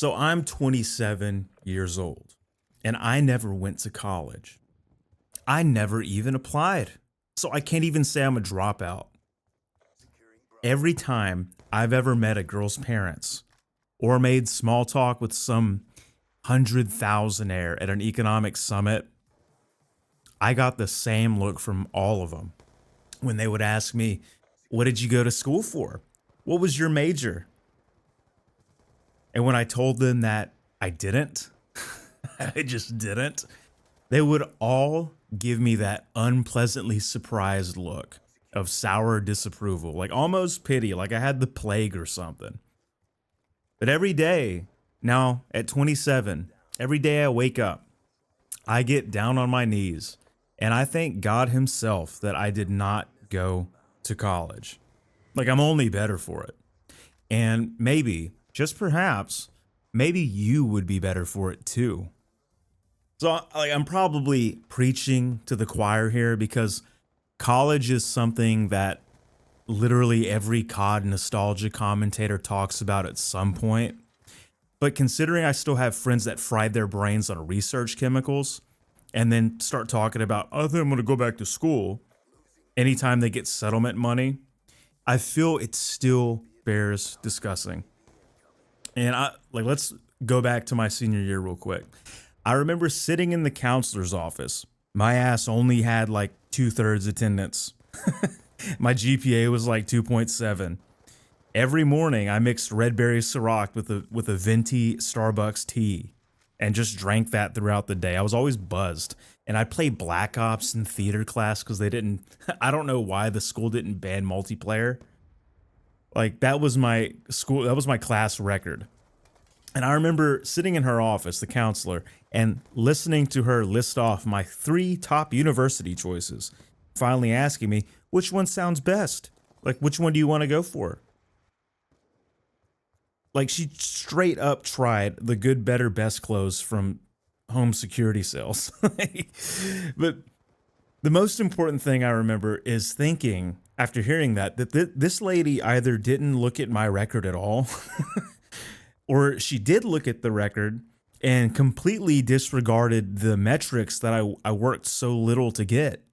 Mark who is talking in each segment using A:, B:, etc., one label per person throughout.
A: So I'm 27 years old and I never went to college. I never even applied. So I can't even say I'm a dropout. Every time I've ever met a girl's parents or made small talk with some 100,000-aire at an economic summit, I got the same look from all of them when they would ask me, "What did you go to school for? What was your major?" And when I told them that I didn't, I just didn't, they would all give me that unpleasantly surprised look of sour disapproval, like almost pity, like I had the plague or something. But every day, now at 27, every day I wake up, I get down on my knees and I thank God Himself that I did not go to college. Like I'm only better for it. And maybe, just perhaps, maybe you would be better for it too. So I'm probably preaching to the choir here because college is something that literally every COD nostalgia commentator talks about at some point. But considering I still have friends that fried their brains on research chemicals and then start talking about, "I think I'm going to go back to school," anytime they get settlement money, I feel it still bears discussing. And let's go back to my senior year real quick. I remember sitting in the counselor's office. My ass only had like 2/3 attendance. My GPA was like 2.7. Every morning I mixed red berry Ciroc with a venti Starbucks tea and just drank that throughout the day. I was always buzzed. And I played Black Ops in theater class because they didn't, I don't know why the school didn't ban multiplayer. Like that was my school, that was my class record. And I remember sitting in her office, the counselor, and listening to her list off my 3 top university choices, finally asking me, which one sounds best? Like, which one do you want to go for? Like, she straight up tried the good, better, best clothes from home security sales. But the most important thing I remember is thinking, after hearing that this lady either didn't look at my record at all, or she did look at the record and completely disregarded the metrics that I worked so little to get.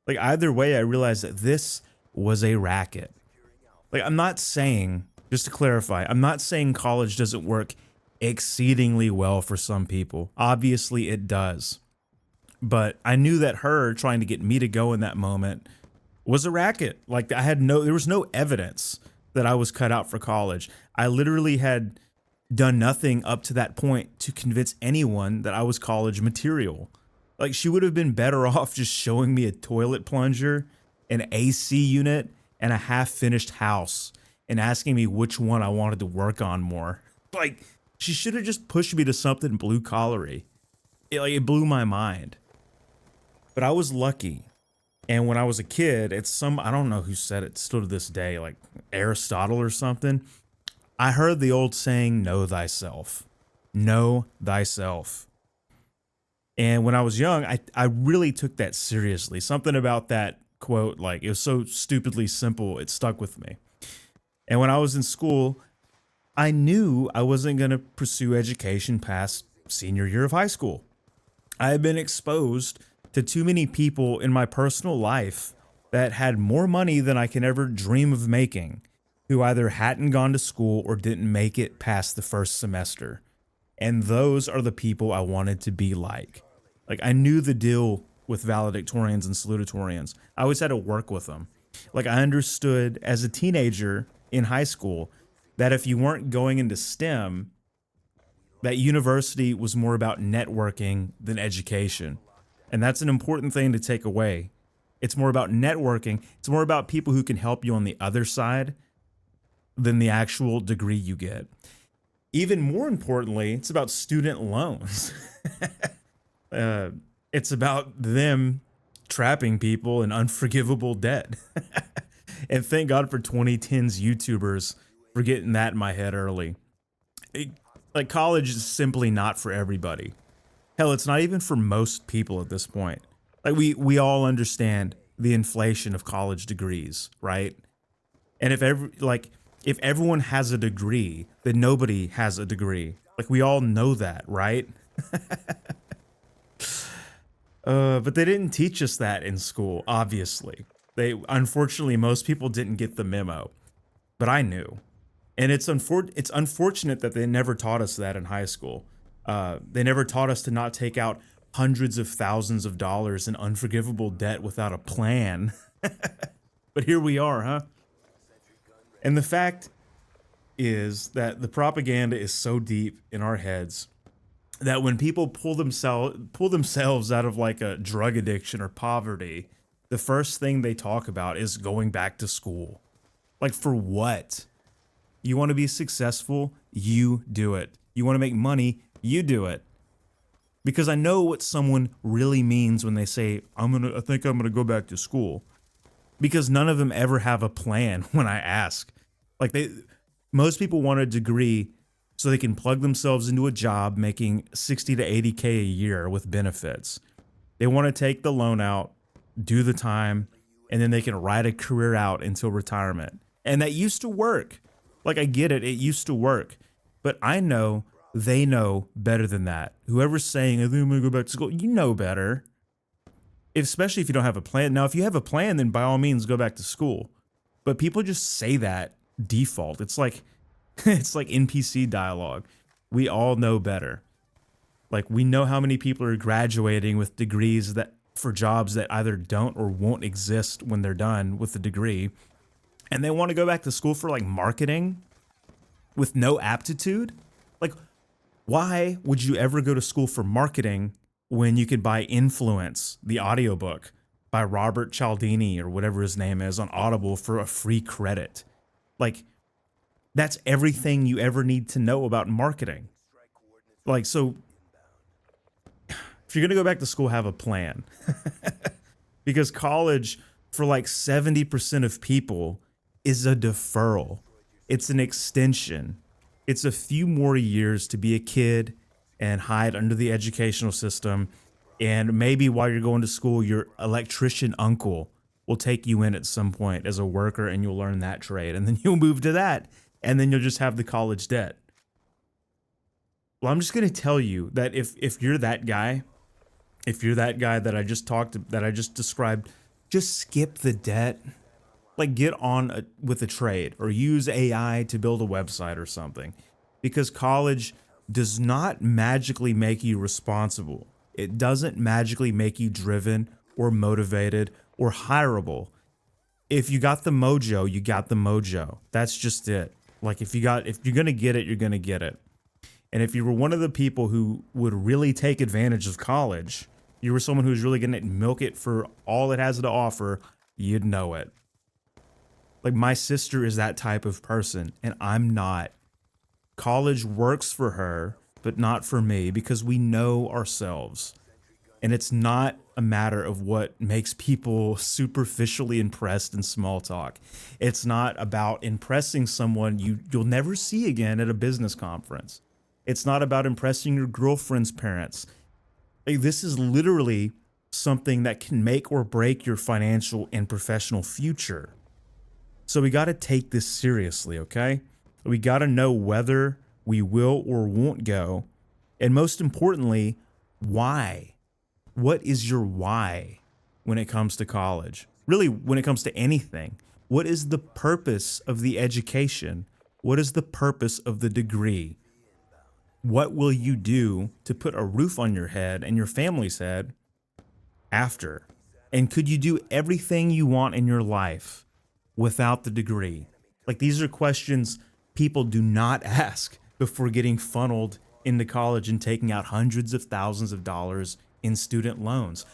A: Like either way, I realized that this was a racket. Like I'm not saying, just to clarify, I'm not saying college doesn't work exceedingly well for some people. Obviously it does. But I knew that her trying to get me to go in that moment was a racket. Like there was no evidence that I was cut out for college. I literally had done nothing up to that point to convince anyone that I was college material. Like she would have been better off just showing me a toilet plunger, an AC unit, and a half-finished house and asking me which one I wanted to work on more. Like she should have just pushed me to something blue-collary. It blew my mind. But I was lucky. And when I was a kid, I don't know who said it still to this day, like Aristotle or something. I heard the old saying, know thyself. Know thyself. And when I was young, I really took that seriously. Something about that quote, like it was so stupidly simple, it stuck with me. And when I was in school, I knew I wasn't going to pursue education past senior year of high school. I had been exposed to too many people in my personal life that had more money than I can ever dream of making, who either hadn't gone to school or didn't make it past the first semester. And those are the people I wanted to be like. Like I knew the deal with valedictorians and salutatorians. I always had to work with them. Like I understood as a teenager in high school that if you weren't going into STEM, that university was more about networking than education. And that's an important thing to take away. It's more about networking. It's more about people who can help you on the other side than the actual degree you get. Even more importantly, it's about student loans. It's about them trapping people in unforgivable debt. And thank God for 2010s YouTubers for getting that in my head early. Like college is simply not for everybody. Hell, it's not even for most people at this point. Like we all understand the inflation of college degrees, right? And If everyone has a degree, then nobody has a degree. Like we all know that, right? But they didn't teach us that in school, obviously. Unfortunately, most people didn't get the memo, but I knew. And it's unfortunate that they never taught us that in high school. They never taught us to not take out hundreds of thousands of dollars in unforgivable debt without a plan. But here we are, huh? And the fact is that the propaganda is so deep in our heads that when people pull themselves out of like a drug addiction or poverty, the first thing they talk about is going back to school. Like for what? You want to be successful? You do it. You want to make money? You do it. Because I know what someone really means when they say, I think I'm gonna go back to school. Because none of them ever have a plan when I ask. Like most people want a degree so they can plug themselves into a job making 60 to 80K a year with benefits. They want to take the loan out, do the time, and then they can ride a career out until retirement. And that used to work. Like I get it, it used to work. But I know they know better than that. Whoever's saying, I think I'm gonna go back to school, you know better. Especially if you don't have a plan. Now, if you have a plan, then by all means go back to school. But people just say that default. It's like it's like NPC dialogue. We all know better. Like we know how many people are graduating with degrees that for jobs that either don't or won't exist when they're done with the degree. And they want to go back to school for like marketing with no aptitude. Like, why would you ever go to school for marketing when you could buy Influence, the audiobook by Robert Cialdini or whatever his name is on Audible for a free credit? Like, that's everything you ever need to know about marketing. Like, so if you're going to go back to school, have a plan. Because college, for like 70% of people, is a deferral. It's an extension. It's a few more years to be a kid and hide under the educational system. And maybe while you're going to school, your electrician uncle will take you in at some point as a worker and you'll learn that trade. And then you'll move to that. And then you'll just have the college debt. Well, I'm just going to tell you that if you're that guy, that I just described, just skip the debt. Like get on with a trade or use AI to build a website or something, because college does not magically make you responsible. It doesn't magically make you driven or motivated or hireable. If you got the mojo, you got the mojo. That's just it. Like if you're going to get it, you're going to get it. And if you were one of the people who would really take advantage of college, you were someone who's really going to milk it for all it has to offer, you'd know it. Like my sister is that type of person and I'm not. College works for her, but not for me because we know ourselves. And it's not a matter of what makes people superficially impressed in small talk. It's not about impressing someone you'll never see again at a business conference. It's not about impressing your girlfriend's parents. Like, this is literally something that can make or break your financial and professional future. So we got to take this seriously, okay? We got to know whether we will or won't go. And most importantly, why? What is your why when it comes to college? Really, when it comes to anything. What is the purpose of the education? What is the purpose of the degree? What will you do to put a roof on your head and your family's head after? And could you do everything you want in your life without the degree? Like, these are questions people do not ask before getting funneled into college and taking out hundreds of thousands of dollars in student loans.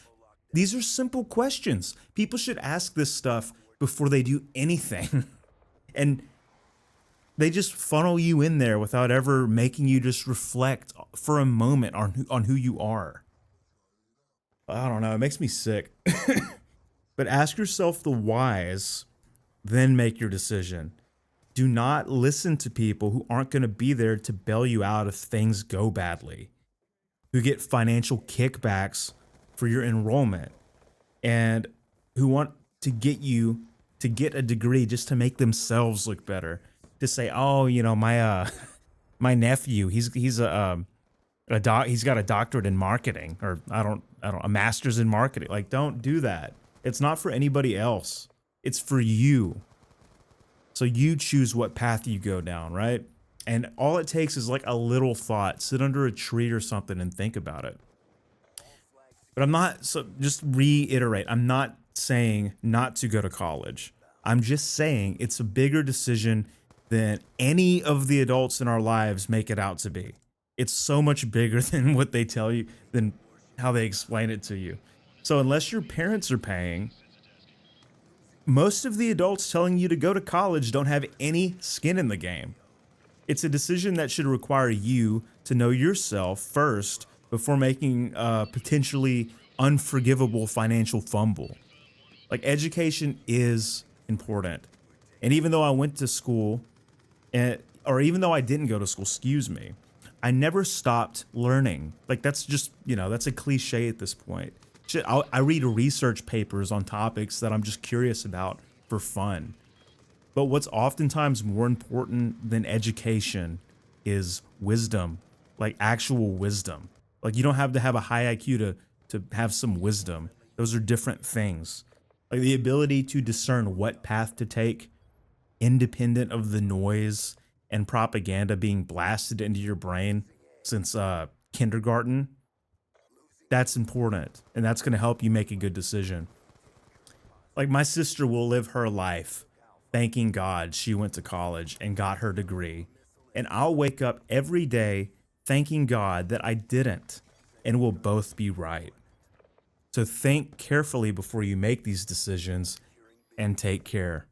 A: These are simple questions. People should ask this stuff before they do anything. And they just funnel you in there without ever making you just reflect for a moment on who you are. I don't know. It makes me sick. But ask yourself the whys, then make your decision. Do not listen to people who aren't going to be there to bail you out if things go badly, who get financial kickbacks for your enrollment, and who want to get you to get a degree just to make themselves look better, to say, oh, you know, my my nephew, he's got a doctorate in marketing, or a master's in marketing. Like, don't do that. It's not for anybody else. It's for you. So you choose what path you go down, right? And all it takes is like a little thought. Sit under a tree or something and think about it. But I'm not, so just reiterate, I'm not saying not to go to college. I'm just saying it's a bigger decision than any of the adults in our lives make it out to be. It's so much bigger than what they tell you, than how they explain it to you. So unless your parents are paying, most of the adults telling you to go to college don't have any skin in the game. It's a decision that should require you to know yourself first before making a potentially unforgivable financial fumble. Like, education is important. And even though I went to school, or even though I didn't go to school, excuse me, I never stopped learning. Like, that's just, you know, that's a cliche at this point. Shit, I read research papers on topics that I'm just curious about for fun. But what's oftentimes more important than education is wisdom, like actual wisdom. Like, you don't have to have a high IQ to have some wisdom. Those are different things. Like, the ability to discern what path to take, independent of the noise and propaganda being blasted into your brain since kindergarten. That's important, and that's going to help you make a good decision. Like, my sister will live her life thanking God she went to college and got her degree. And I'll wake up every day thanking God that I didn't, and we'll both be right. So think carefully before you make these decisions, and take care.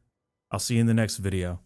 A: I'll see you in the next video.